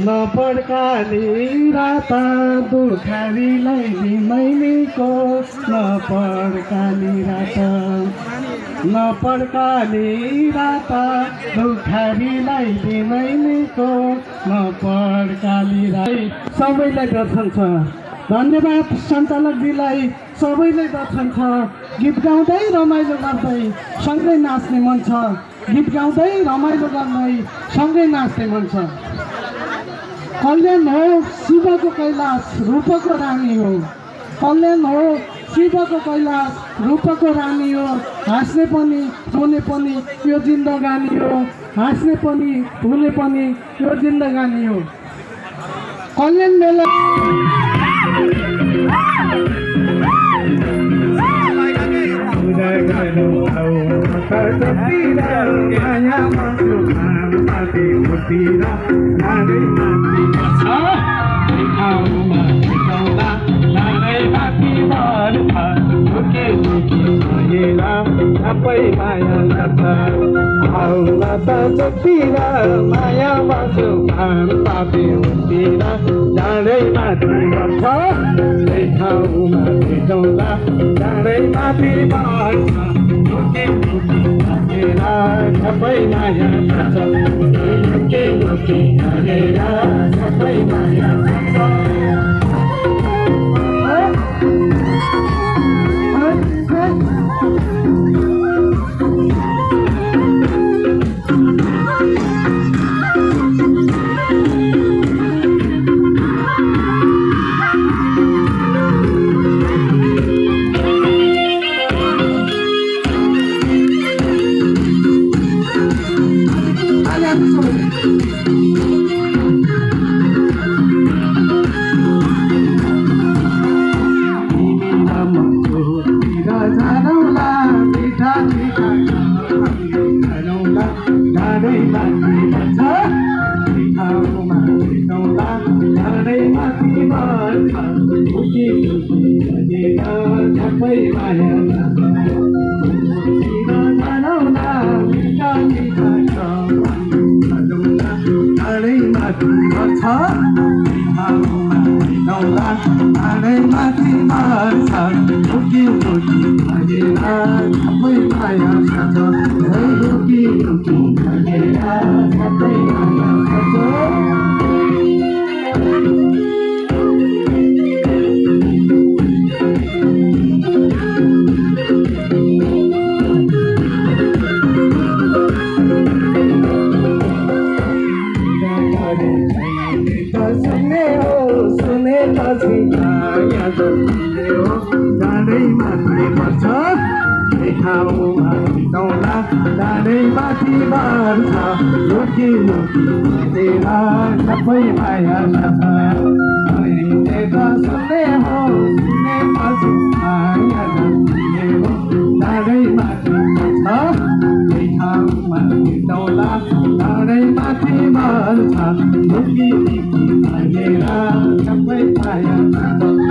नपड्काली रात दुखारीलाई दिमैलीको नपड्काली रात नपड्काली रात दुखारीलाई दिमैलीको नपड्काली रात सबैलाई दर्शन छ। धन्यवाद सञ्चालकजीलाई, सबैलाई दर्शन छ। गीत गाउँदै रमाइलो गर्दै सँगै नाच्ने मन छ। गीत गाउँदै रमाइलो गर्दै सँगै नाच्ने मन छ। कल्याण हो शिवको कैलाश रूपको रानी हो। कल्याण हो शिवको कैलाश रूपको रानी हो। हाँस्ने पनि रोने पनि यो जिन्दगानी हो। हाँस्ने पनि रोने पनि यो जिन्दगानी हो। कल्याण मेला माया बासु खान पापी हुँदिन जाँडै माथि बढ्छ ठाउँमा भेटौँला जाँडै माथि बढ्छ सबै माया सबै माया Bye.